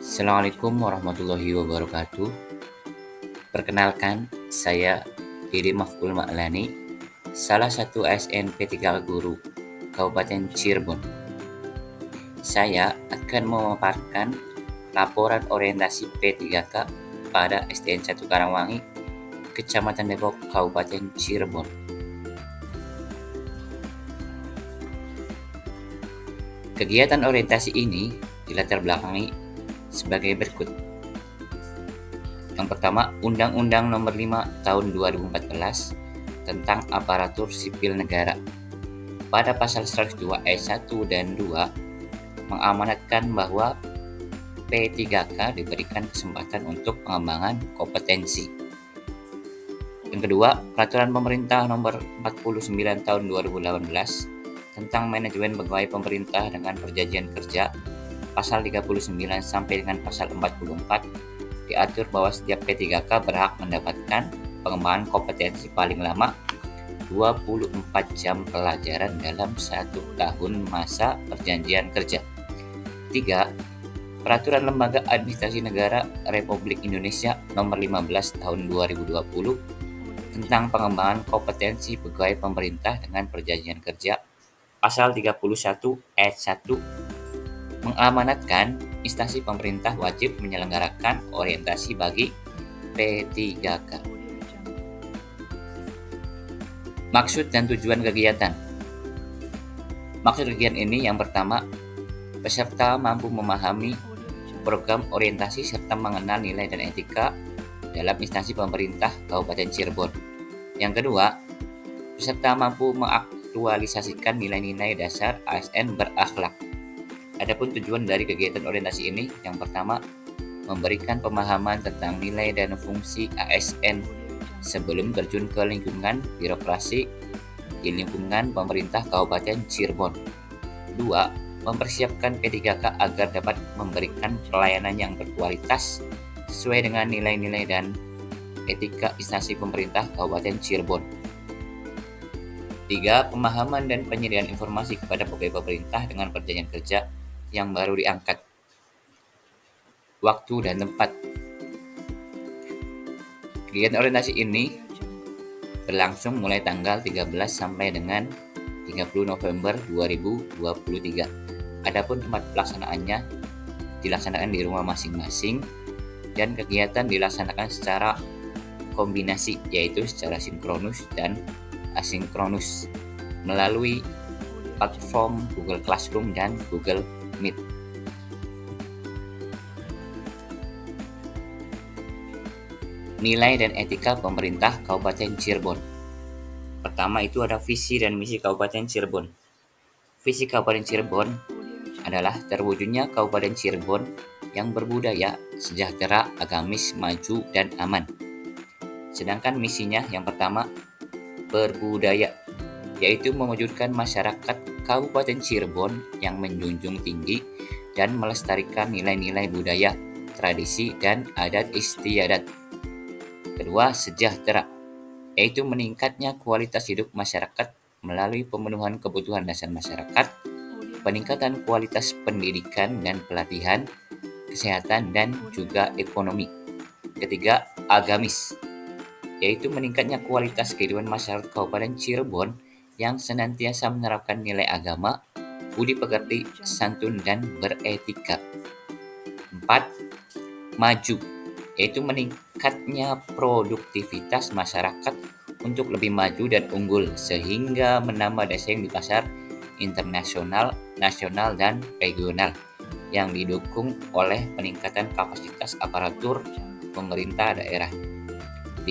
Assalamualaikum warahmatullahi wabarakatuh. Perkenalkan, saya Dede Maf'ul Ma'lani, salah satu ASN P3K Guru Kabupaten Cirebon. Saya akan memaparkan laporan orientasi P3K pada SDN 1 Karangwangi, Kecamatan Depok, Kabupaten Cirebon. Kegiatan orientasi ini dilatar belakangi sebagai berikut. Yang pertama, Undang-Undang Nomor 5 Tahun 2014 tentang Aparatur Sipil Negara. Pada pasal 102 ayat 1 dan 2 mengamanatkan bahwa P3K diberikan kesempatan untuk pengembangan kompetensi. Yang kedua, Peraturan Pemerintah Nomor 49 Tahun 2018 tentang manajemen pegawai pemerintah dengan perjanjian kerja, pasal 39 sampai dengan pasal 44 diatur bahwa setiap P3K berhak mendapatkan pengembangan kompetensi paling lama 24 jam pelajaran dalam 1 tahun masa perjanjian kerja. 3. Peraturan Lembaga Administrasi Negara Republik Indonesia Nomor 15 Tahun 2020 tentang pengembangan kompetensi pegawai pemerintah dengan perjanjian kerja, pasal 31 ayat 1 mengamanatkan instansi pemerintah wajib menyelenggarakan orientasi bagi P3K. Maksud dan tujuan kegiatan. Maksud kegiatan ini yang pertama, peserta mampu memahami program orientasi serta mengenal nilai dan etika dalam instansi pemerintah Kabupaten Cirebon. Yang kedua, peserta mampu mengaktualisasikan nilai-nilai dasar ASN berakhlak. Adapun tujuan dari kegiatan orientasi ini, yang pertama, memberikan pemahaman tentang nilai dan fungsi ASN sebelum terjun ke lingkungan birokrasi di lingkungan pemerintah Kabupaten Cirebon. 2. Mempersiapkan P3K agar dapat memberikan pelayanan yang berkualitas sesuai dengan nilai-nilai dan etika instansi pemerintah Kabupaten Cirebon. 3. Pemahaman dan penyediaan informasi kepada pegawai pemerintah dengan perjanjian kerja yang baru diangkat. Waktu dan tempat. Kegiatan orientasi ini berlangsung mulai tanggal 13 sampai dengan 30 November 2023. Adapun tempat pelaksanaannya dilaksanakan di rumah masing-masing dan kegiatan dilaksanakan secara kombinasi, yaitu secara sinkronus dan asinkronus melalui platform Google Classroom dan Google Meet. Nilai dan etika pemerintah Kabupaten Cirebon. Pertama itu ada visi dan misi Kabupaten Cirebon. Visi Kabupaten Cirebon adalah terwujudnya Kabupaten Cirebon yang berbudaya, sejahtera, agamis, maju, dan aman. Sedangkan misinya yang pertama, berbudaya, yaitu mewujudkan masyarakat Kabupaten Cirebon yang menjunjung tinggi dan melestarikan nilai-nilai budaya, tradisi, dan adat istiadat. Kedua, sejahtera, yaitu meningkatnya kualitas hidup masyarakat melalui pemenuhan kebutuhan dasar masyarakat, peningkatan kualitas pendidikan dan pelatihan, kesehatan, dan juga ekonomi. Ketiga, agamis, yaitu meningkatnya kualitas kehidupan masyarakat Kabupaten Cirebon yang senantiasa menerapkan nilai agama, budi pekerti, santun, dan beretika. 4. Maju, yaitu meningkatnya produktivitas masyarakat untuk lebih maju dan unggul sehingga menambah saing di pasar internasional, nasional, dan regional yang didukung oleh peningkatan kapasitas aparatur pemerintah daerah. 5.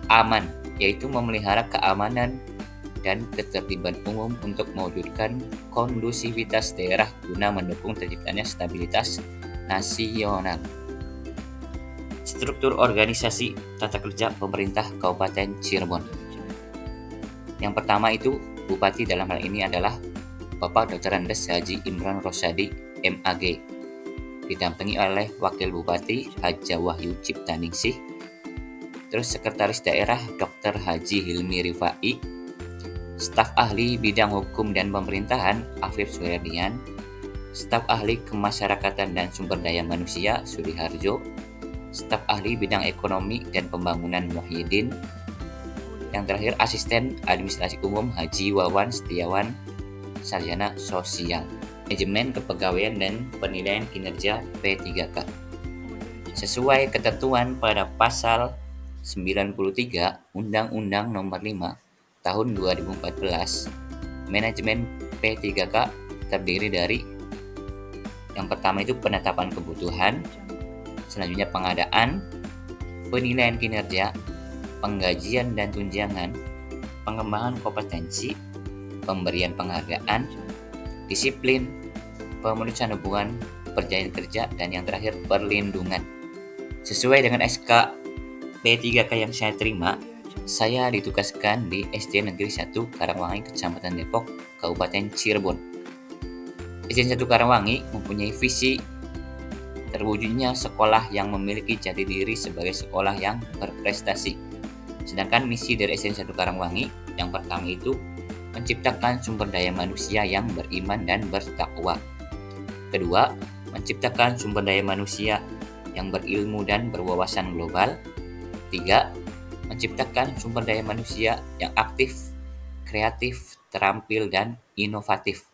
Aman, yaitu memelihara keamanan dan ketertiban umum untuk mewujudkan kondusivitas daerah guna mendukung terciptanya stabilitas nasional. Struktur organisasi tata kerja pemerintah Kabupaten Cirebon. Yang pertama itu, Bupati dalam hal ini adalah Bapak Dr. Andes Haji Imron Rosadi, MAG, didampingi oleh Wakil Bupati Haja Wahyu Ciptaningsih, terus Sekretaris Daerah Dr. Haji Hilmi Rifai, Staf Ahli Bidang Hukum dan Pemerintahan Afif Suherdian, Staf ahli kemasyarakatan dan sumber daya manusia Sudiharjo, staf ahli bidang ekonomi dan pembangunan Muhyiddin, yang terakhir asisten administrasi umum Haji Wawan Setiawan, sarjana sosial, manajemen kepegawaian dan penilaian kinerja P3K. Sesuai ketentuan pada pasal 93 Undang-Undang Nomor 5 Tahun 2014, manajemen P3K terdiri dari yang pertama itu penetapan kebutuhan, selanjutnya pengadaan, penilaian kinerja, penggajian dan tunjangan, pengembangan kompetensi, pemberian penghargaan, disiplin, pemutusan hubungan perjanjian kerja, dan yang terakhir perlindungan. Sesuai dengan SK P3K yang saya terima, saya ditugaskan di SD Negeri 1 Karangwangi, Kecamatan Depok, Kabupaten Cirebon. SD 1 Karangwangi mempunyai visi terwujudnya sekolah yang memiliki jati diri sebagai sekolah yang berprestasi. Sedangkan misi dari SD 1 Karangwangi yang pertama itu menciptakan sumber daya manusia yang beriman dan bertakwa. Kedua, menciptakan sumber daya manusia yang berilmu dan berwawasan global. Tiga, menciptakan sumber daya manusia yang aktif, kreatif, terampil, dan inovatif.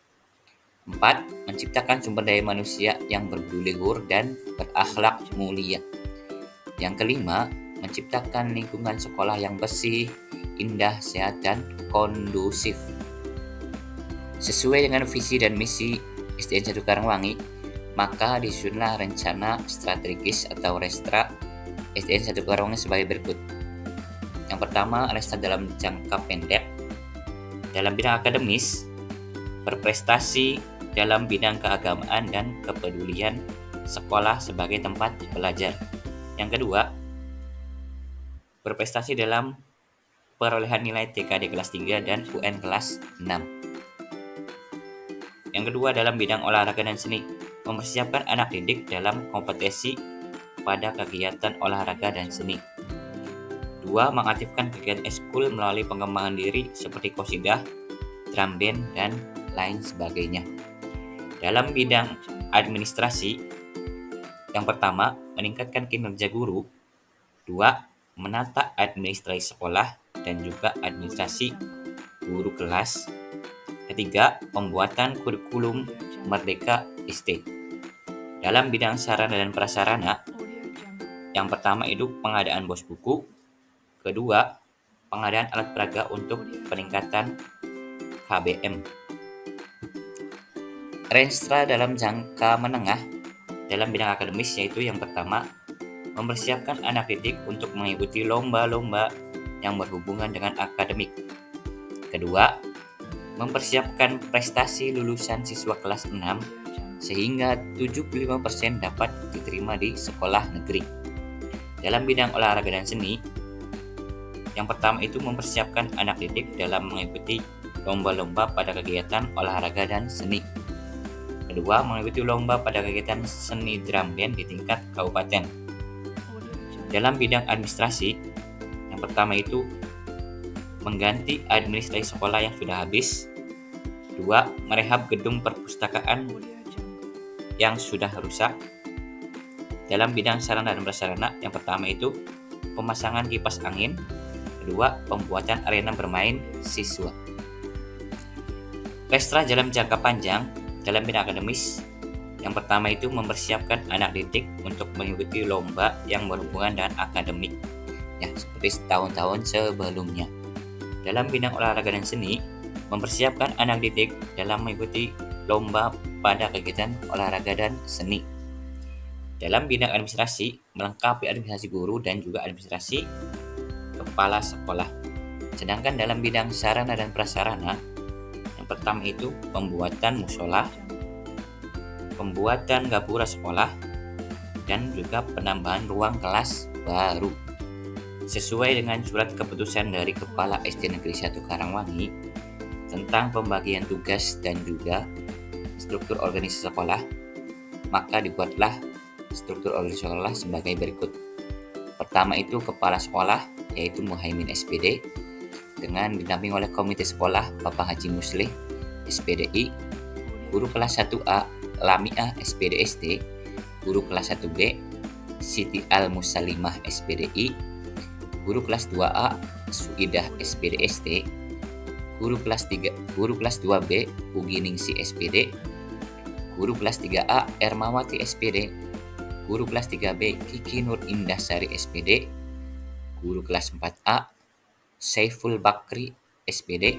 4. Menciptakan sumber daya manusia yang berbudi luhur dan berakhlak mulia. Yang kelima, menciptakan lingkungan sekolah yang bersih, indah, sehat, dan kondusif. Sesuai dengan visi dan misi SDN 1 Karangwangi, maka disusunlah rencana strategis atau restra SDN 1 Karangwangi sebagai berikut. Yang pertama, restra dalam jangka pendek. Dalam bidang akademis, berprestasi dalam bidang keagamaan dan kepedulian sekolah sebagai tempat belajar. Yang kedua, berprestasi dalam perolehan nilai TKD kelas 3 dan UN kelas 6. Yang kedua, dalam bidang olahraga dan seni, mempersiapkan anak didik dalam kompetisi pada kegiatan olahraga dan seni. 2. Mengaktifkan kegiatan ekskul melalui pengembangan diri seperti qosidah, drum band, dan lain sebagainya. Dalam bidang administrasi, yang pertama, meningkatkan kinerja guru. 2. Menata administrasi sekolah dan juga administrasi guru kelas. Ketiga, pembuatan kurikulum Merdeka SD. Dalam bidang sarana dan prasarana, yang pertama itu pengadaan bos buku. Kedua, pengadaan alat peraga untuk peningkatan KBM. Restra dalam jangka menengah dalam bidang akademis yaitu yang pertama, mempersiapkan anak didik untuk mengikuti lomba-lomba yang berhubungan dengan akademik. Kedua, mempersiapkan prestasi lulusan siswa kelas 6 sehingga 75% dapat diterima di sekolah negeri. Dalam bidang olahraga dan seni, yang pertama itu mempersiapkan anak didik dalam mengikuti lomba-lomba pada kegiatan olahraga dan seni. Kedua, mengikuti lomba pada kegiatan seni drum band di tingkat kabupaten. Dalam bidang administrasi, yang pertama itu mengganti administrasi sekolah yang sudah habis. Dua, merehab gedung perpustakaan yang sudah rusak. Dalam bidang sarana dan prasarana, yang pertama itu pemasangan kipas angin. Kedua, pembuatan arena bermain siswa. Restra dalam jangka panjang dalam bidang akademis, yang pertama itu mempersiapkan anak didik untuk mengikuti lomba yang berhubungan dengan akademik, ya seperti tahun-tahun sebelumnya. Dalam bidang olahraga dan seni, mempersiapkan anak didik dalam mengikuti lomba pada kegiatan olahraga dan seni. Dalam bidang administrasi, melengkapi administrasi guru dan juga administrasi kepala sekolah. Sedangkan dalam bidang sarana dan prasarana, yang pertama itu pembuatan musola, pembuatan gapura sekolah, dan juga penambahan ruang kelas baru. Sesuai dengan surat keputusan dari Kepala SD Negeri 1 Karangwangi tentang pembagian tugas dan juga struktur organisasi sekolah, maka dibuatlah struktur organisasi sekolah sebagai berikut. Pertama itu kepala sekolah, yaitu Muhaimin SPD, dengan didampingi oleh komite sekolah Bapak Haji Muslih, SPDI, guru kelas 1A, Lamiah SPDST, guru kelas 1B Siti Al-Musalimah SPDI, guru kelas 2A Suidah SPDST, guru kelas 2B Uginingsi SPD, guru kelas 3A Ermawati SPD, guru kelas 3B Kiki Nur Indahsari SPD, guru kelas 4A Saiful Bakri SPD,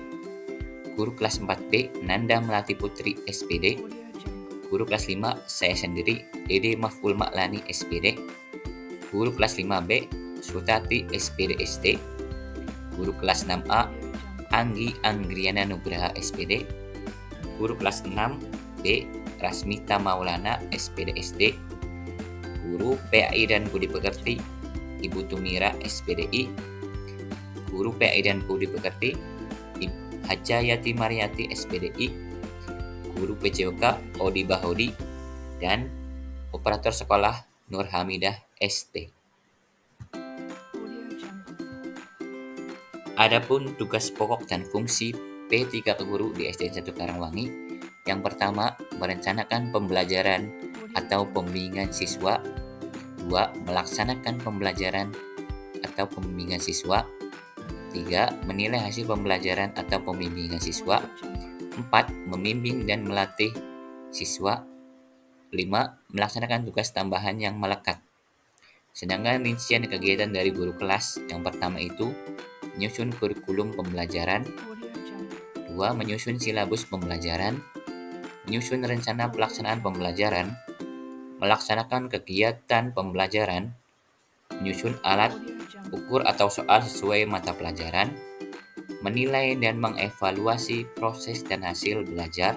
guru kelas 4B Nanda Melati Putri SPD, guru kelas 5 saya sendiri Dede Maf'ul Maklani SPD, guru kelas 5B Sutati SPDST, guru kelas 6A Anggi Anggriana Nugraha SPD, guru kelas 6B Rasmita Maulana SPDSD, guru PAI dan Budi Pekerti Ibu Tumira SPDI, guru PAI dan Budi Pekerti Hajayati Mariati SPDI, guru PJOK Odi Bahodi, dan operator sekolah Nur Hamidah ST. Adapun tugas pokok dan fungsi P3K Guru di SDN 1 Karangwangi, yang pertama, merencanakan pembelajaran atau pembimbingan siswa. 2. Melaksanakan pembelajaran atau pembimbingan siswa. 3. Menilai hasil pembelajaran atau pembimbingan siswa. 4. Membimbing dan melatih siswa. 5. Melaksanakan tugas tambahan yang melekat. Sedangkan rincian kegiatan dari guru kelas yang pertama itu menyusun kurikulum pembelajaran. 2. Menyusun silabus pembelajaran. Menyusun rencana pelaksanaan pembelajaran. Melaksanakan kegiatan pembelajaran. Menyusun alat ukur atau soal sesuai mata pelajaran. Menilai dan mengevaluasi proses dan hasil belajar.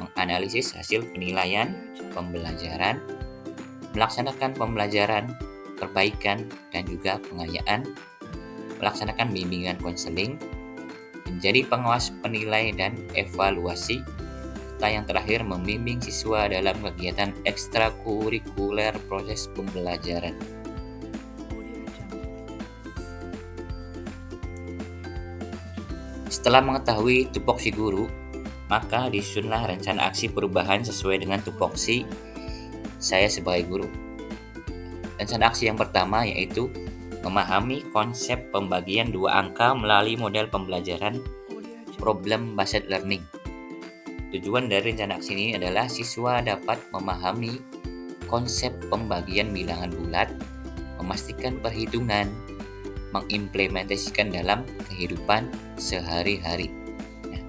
Menganalisis hasil penilaian pembelajaran. Melaksanakan pembelajaran, perbaikan, dan juga pengayaan. Melaksanakan bimbingan konseling. Menjadi pengawas penilai dan evaluasi. Serta yang terakhir, membimbing siswa dalam kegiatan ekstrakurikuler proses pembelajaran. Setelah mengetahui tupoksi guru, maka disusunlah rencana aksi perubahan sesuai dengan tupoksi saya sebagai guru. Rencana aksi yang pertama yaitu memahami konsep pembagian 2 angka melalui model pembelajaran problem-based learning. Tujuan dari rencana aksi ini adalah siswa dapat memahami konsep pembagian bilangan bulat, memastikan perhitungan, mengimplementasikan dalam kehidupan sehari-hari.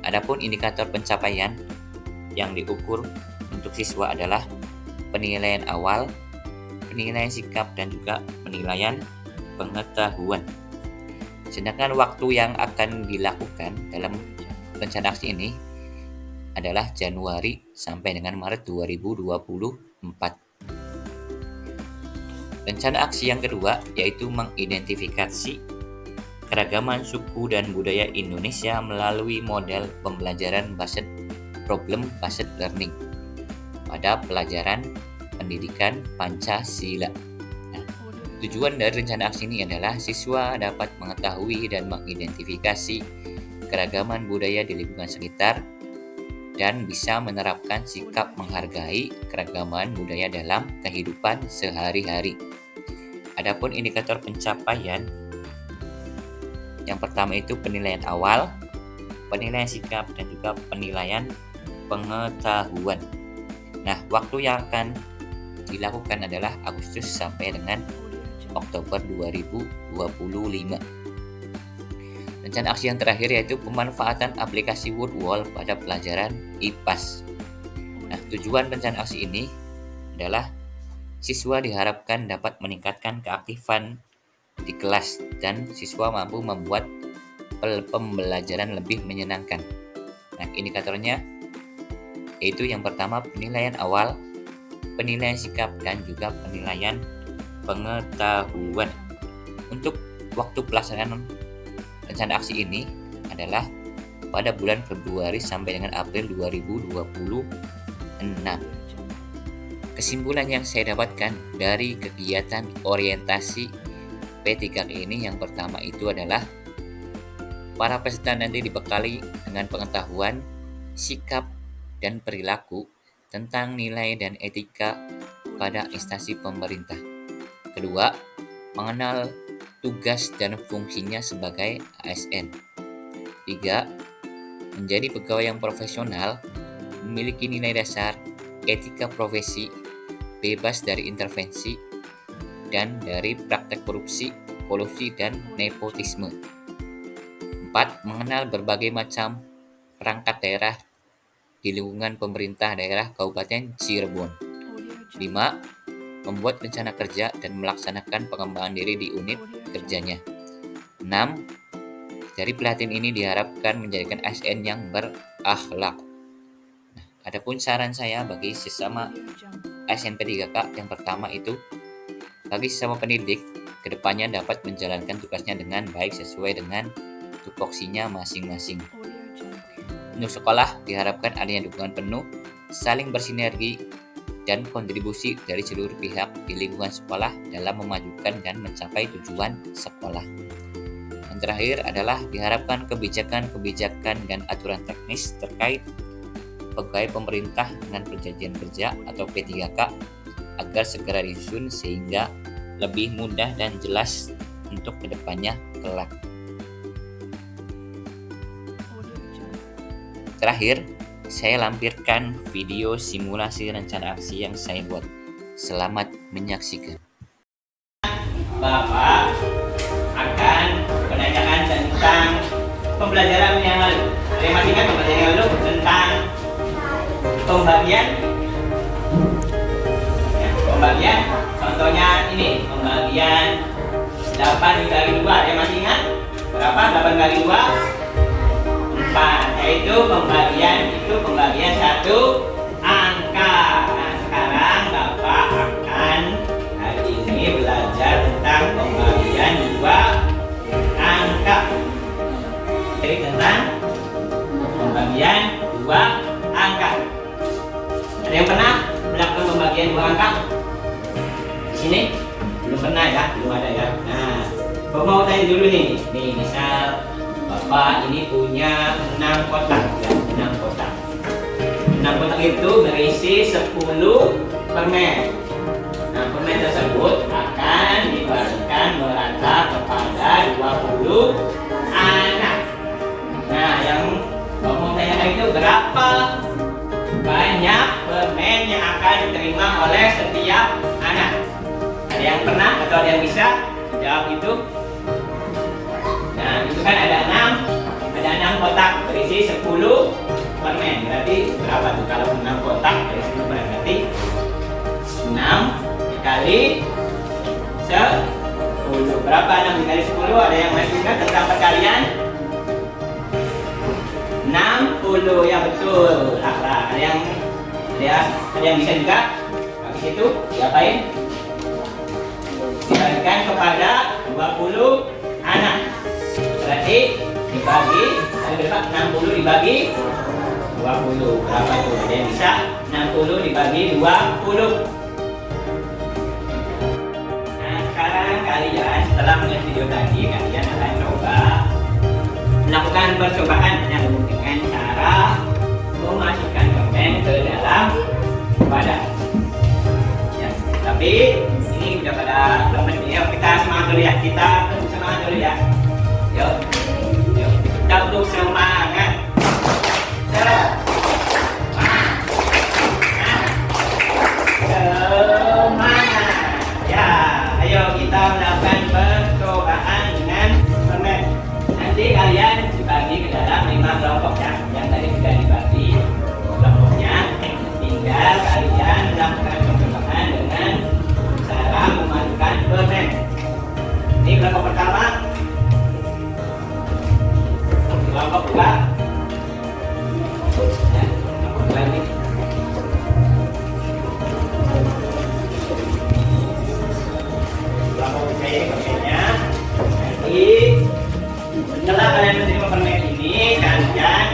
Adapun indikator pencapaian yang diukur untuk siswa adalah penilaian awal, penilaian sikap, dan juga penilaian pengetahuan. Sedangkan waktu yang akan dilakukan dalam rencana aksi ini adalah Januari sampai dengan Maret 2024. Rencana aksi yang kedua yaitu mengidentifikasi keragaman suku dan budaya Indonesia melalui model pembelajaran problem-based learning pada pelajaran pendidikan Pancasila. Tujuan dari rencana aksi ini adalah siswa dapat mengetahui dan mengidentifikasi keragaman budaya di lingkungan sekitar dan bisa menerapkan sikap menghargai keragaman budaya dalam kehidupan sehari-hari. Adapun indikator pencapaian yang pertama itu penilaian awal, penilaian sikap, dan juga penilaian pengetahuan. Nah, waktu yang akan dilakukan adalah Agustus sampai dengan Oktober 2025. Rencana aksi yang terakhir yaitu pemanfaatan aplikasi WordWall pada pelajaran IPAS. Nah, tujuan rencana aksi ini adalah siswa diharapkan dapat meningkatkan keaktifan di kelas dan siswa mampu membuat pembelajaran lebih menyenangkan. Nah, indikatornya yaitu yang pertama penilaian awal, penilaian sikap, dan juga penilaian pengetahuan. Untuk waktu pelaksanaan rencana aksi ini adalah pada bulan Februari sampai dengan April 2026. Kesimpulan yang saya dapatkan dari kegiatan orientasi P3K ini yang pertama itu adalah para peserta nanti dibekali dengan pengetahuan, sikap, dan perilaku tentang nilai dan etika pada instansi pemerintah. Kedua, mengenal tugas dan fungsinya sebagai ASN. Tiga, menjadi pegawai yang profesional, memiliki nilai dasar, etika profesi, bebas dari intervensi, dan dari praktek korupsi, kolusi, dan nepotisme. 4. Mengenal berbagai macam perangkat daerah di lingkungan pemerintah daerah Kabupaten Cirebon. 5. Membuat rencana kerja dan melaksanakan pengembangan diri di unit kerjanya. 6. Dari pelatihan ini diharapkan menjadikan ASN yang berakhlak. Nah, adapun saran saya bagi sesama ASN P3K, yang pertama itu, bagi sesama pendidik, kedepannya dapat menjalankan tugasnya dengan baik sesuai dengan tupoksinya masing-masing. Untuk sekolah, diharapkan adanya dukungan penuh, saling bersinergi, dan kontribusi dari seluruh pihak di lingkungan sekolah dalam memajukan dan mencapai tujuan sekolah. Yang terakhir adalah diharapkan kebijakan-kebijakan dan aturan teknis terkait pegawai pemerintah dengan perjanjian kerja atau P3K agar segera disusun sehingga lebih mudah dan jelas untuk kedepannya kelak. Terakhir, saya lampirkan video simulasi rencana aksi yang saya buat. Selamat menyaksikan. Bapak akan menanyakan tentang pembelajaran yang lalu. Saya masih ingat pembelajaran yang lalu tentang pembagian. Ya, pembagian. Contohnya ini, pembagian 8 dikali 2. Saya masih ingat berapa? 8 kali 2? 4, yaitu pembagian satu angka. Nah, sekarang Bapak akan hari ini belajar tentang pembagian 2 angka. Jadi tentang pembagian 2 angka. Ada yang pernah melakukan pembagian 2 angka? Di sini? Belum pernah ya? Belum ada ya? Nah, mau tanya dulu nih. Nih, misal Bapak ini punya 6 kotak ya, 6 kotak. 6 kotak itu berisi 10 permen. Nah, permen tersebut akan dibagikan merata kepada 20 anak. Nah, yang mau tanyakan itu berapa banyak permen yang akan diterima oleh setiap anak? Ada yang pernah atau ada yang bisa jawab itu? Nah, itu kan ada 6 kotak berisi 10 permen. Berarti berapa tuh kalau 6 kotak berisi 10 permen? Berarti 6 dikali 10. Berapa 6 dikali 10? Ada yang masih ingat tentang perkalian? 60, ya betul. Ada yang bisa juga? Habis itu diapain? Dibagikan kepada 20 anak. Berarti dibagi, ada berapa? 60 dibagi 20. Berapa itu? Ada yang bisa? 60 dibagi 20. Nah, sekarang kalian setelah melihat video tadi, kalian akan coba melakukan percobaan dengan cara memasukkan permen ke dalam wadah. Ya, tapi ini udah pada lemes nih. Yuk, kita semangat dulu ya. Kita semangat dulu ya. Yuk, kita untuk semangat. Semangat. Ya, ayo kita melakukan percobaan dengan permen. Nanti kalian dibagi ke dalam 5 kelompok ya. Yang tadi sudah dibagi kelompoknya. Tinggal kalian melakukan percobaan dengan cara memasukkan permen. Ini kelompok pertama. Kelompok kedua. Ya, kelompok kedua ini. Kelompok kedua ini permennya. Nanti setelah kalian menerima permen ini, kalian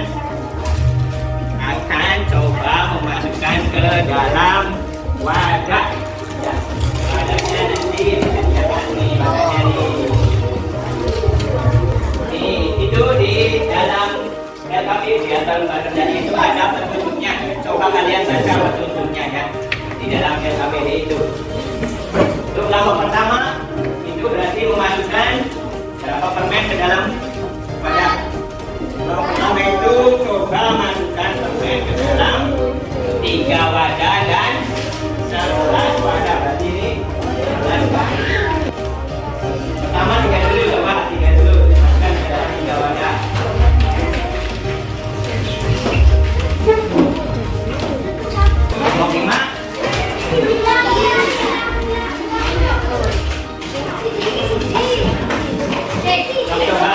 akan coba memasukkan ke dalam wadah. Ya, wadahnya nanti disediakan nih, wadahnya nih. Itu di dalam LKP di atas lembar kerjanya itu ada petunjuknya. coba kalian baca petunjuknya ya di dalam SAPD itu. Untuk langkah pertama itu berarti memasukkan berapa permen ke dalam wadah. Langkah pertama itu coba masukkan permen ke dalam 3 wadah dan 11 wadah. Berarti ini 11 wadah. Pertama 3 dulu coba, 3 dulu masukkan ke dalam 3 wadah. Kelompok 5. Coba.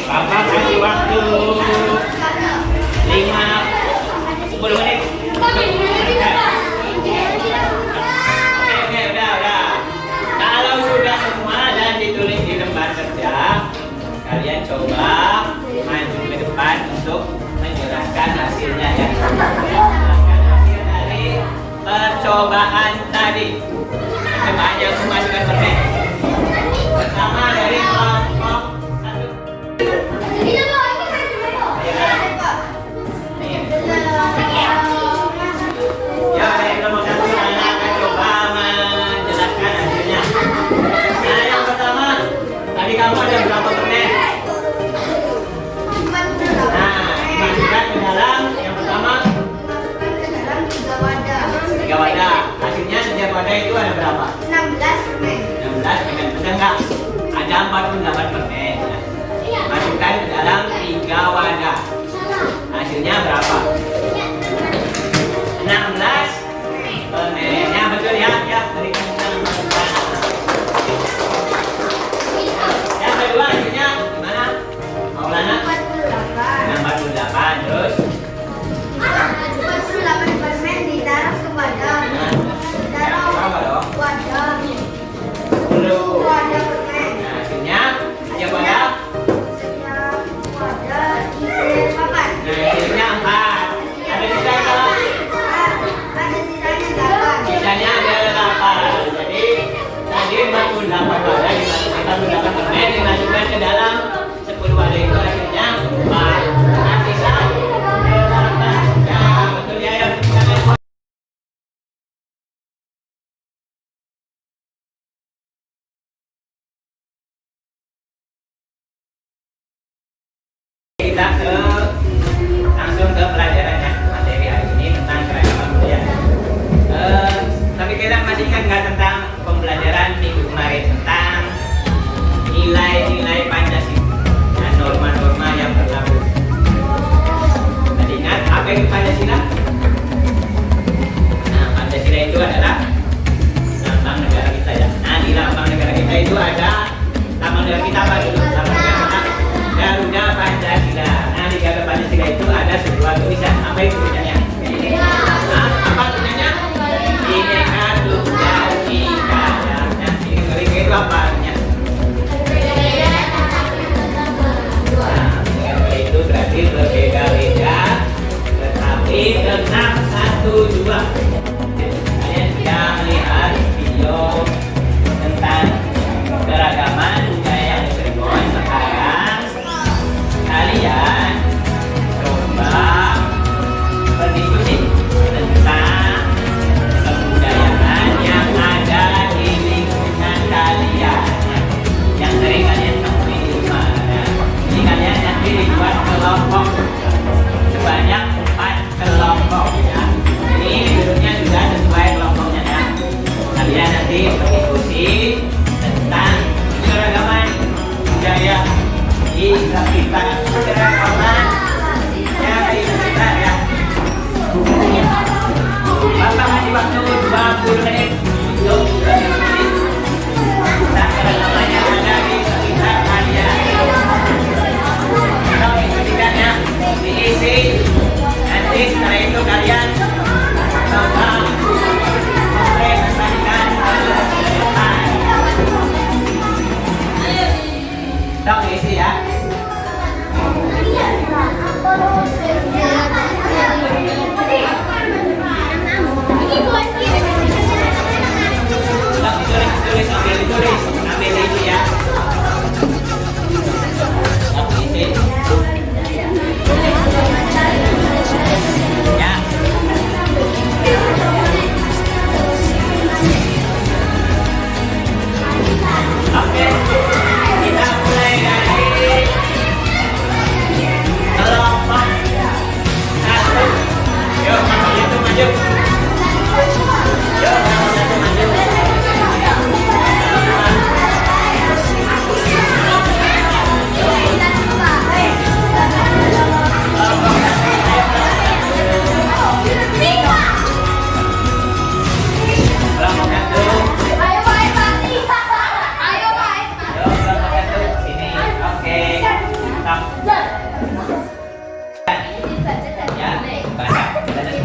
Bapak kasih waktu 10 menit. Oke, udah. Kalau sudah semua dan ditulis di lembar kerja, kalian coba maju ke depan untuk menyerahkan hasilnya ya. Menyerahkan hasil dari percobaan tadi. Coba aja memasukkan permen. Pertama dari kelompok 1. Ya, dari kelompok 1 anak akan coba menjelaskan hasilnya. Nah, yang pertama, tadi kamu ada berapa permen? Nah, dimasukkan ke dalam yang pertama 3 wadah. Hasilnya setiap wadah itu ada berapa? 16 permen. 16 permen. Benar nggak? Ada 48 permen. Masukkan ke dalam 3 wadah. Hasilnya berapa? 16 permen. Ya betul ya. Ya, berikan kita. Yang kedua hasilnya gimana? Maulana? 48. Terus? 48 permen ditaruh ke wadah. Ditaruh Berapa dong? wadah. 10. Wadah permen. Nah, hasilnya setiap wadah? Setiap wadah isi papan. Nah, hasilnya 4. Ada sisa kalau? Ada sisanya 8. Sisanya ada 8. Jadi tadi 48 wadah dimasukkan 48 permen dimasukkan ke dalam 10 wadah itu hasilnya 4. Nah, sisa 8. Ya, betul ya. Ya, silakan. Kita langsung ke pelajarannya. Materi hari ini tentang keragaman budaya. Tapi kita masih ingat nggak tentang pembelajaran minggu kemarin tentang nilai-nilai Pancasila dan norma-norma yang berlaku. Tadi ingat apa itu Pancasila? Nah, Pancasila itu adalah lambang negara kita ya. Nah, di lambang negara kita itu ada lambang negara kita apa dulu? Lambang negara kita Garuda Pancasila. Nah, di Garuda Pancasila itu ada sebuah tulisan. Apa itu tulisannya? Nah, apa tulisannya? Bineka Tunggal Ika. Nah, Bineka itu apa artinya? Nah, itu berarti berbeda-beda, tetapi tetap satu jua. Kalian sudah melihat video tentang keragaman budaya Cirebon. Sekarang kalian coba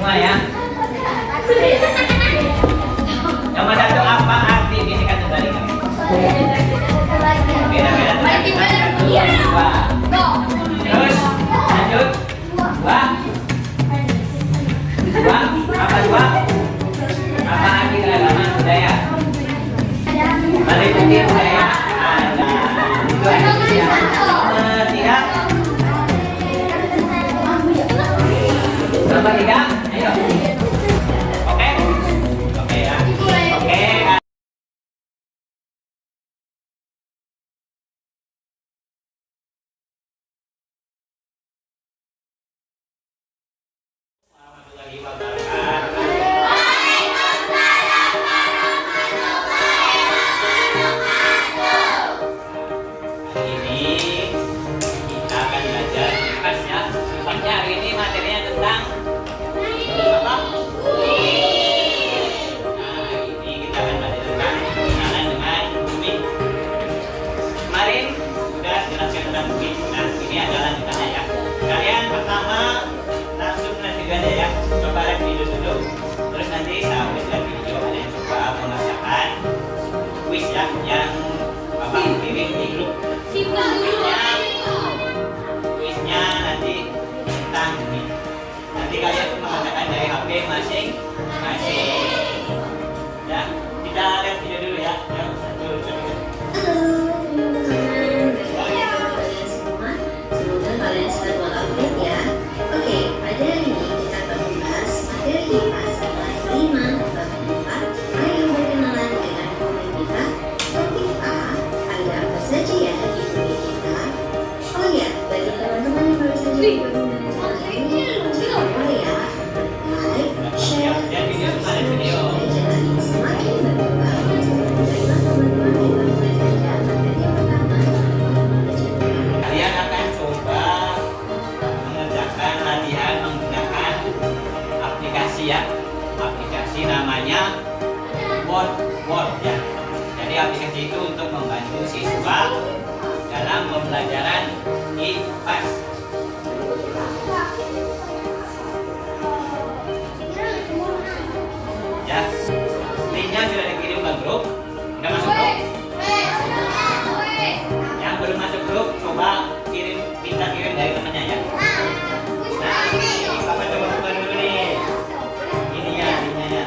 semua ya. Nomor 1, apa arti Bhinneka Tunggal Ika? Beda-beda Tunggal Ika. 1, 2. Terus lanjut. 2. Apa 2? Apa arti keragaman budaya? Meliputi budaya ada. Itu arti ya. Nomor 3. Nomor 3. Ayo. Oke? Oke ya. Oke. Warahmatullahi wabarakatuh. Hari ini kita akan belajar kelas ya. Sifatnya hari ini materinya tentang apa? Nah, ini kita akan belajar tentang pengenalan dengan bumi. Kemarin sudah jelaskan tentang bumi. Nah, ini adalah lanjutannya ya. Kalian pertama langsung nanti aja ya. Coba lihat video dulu. Terus nanti sampai lihat video kalian coba mengerjakan kuis ya yang Bapak kirim di grup. Kuisnya nanti tentang bumi. Nanti kalian mengerjakan dari HP masing-masing. Ya, kita lihat video dulu ya. Yang 1, 2, 3. Semoga kalian sedang update ya. Oke, pada hari ini kita akan membahas materi IPA kelas 5 bab 4. Ayo berkenalan dengan bumi kita. Topik A, ada apa saja ya di bumi kita? Oh ya, bagi teman-teman yang baru saja bergabung dengan channel ini, jangan lupa ya like, share, Lihat video semua, lihat video. supaya channel ini semakin berkembang. Baiklah teman-teman, kita mulai saja materi pertama. Kalian akan coba mengerjakan latihan menggunakan aplikasi ya. Aplikasi namanya Word ya. Jadi aplikasi itu untuk membantu siswa dalam pembelajaran IPA. Ya, linknya sudah dikirim ke grup. Udah masuk grup? Yang belum masuk grup, coba minta kirim dari temannya ya. Nah, ini Bapak coba buka dulu nih. Ini ya, linknya ya.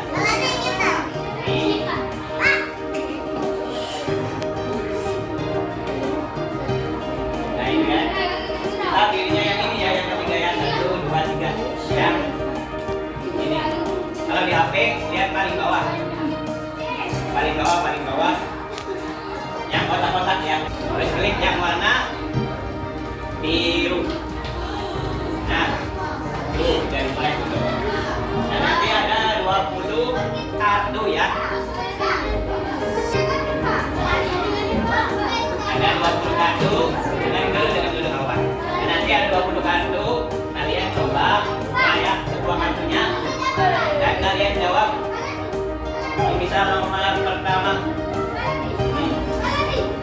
Nih. Nah, ini kan. Ah, pilihnya yang ini ya, yang ketiga ya. 1, 2, 3. Yang ini. Kalau di HP, lihat paling bawah. Paling bawah. Yang kotak-kotak ya. Terus klik yang warna biru. Nah, tuh dari mulai dulu. Dan nanti ada 20 kartu ya. Ada 20 kartu. Dengan dulu apa? Dan nanti ada 20 kartu. Kalian coba kayak sebuah kartunya dan kalian jawab. Bisa nomor pertama.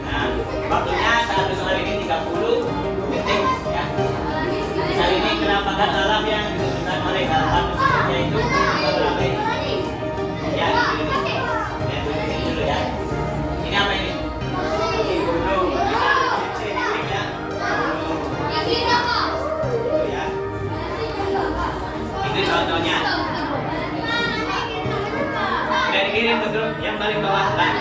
Nah, waktunya 1 soal ini 30 detik ya. Misal ini penampakan alam yang ditentukan oleh dalam yaitu berapa ini? Ya, ini dulu ya. Ini apa ini? Gunung. Sini klik ya. Gunung. Ya. Itu contohnya. Sudah dikirim ke grup yang paling bawah lah.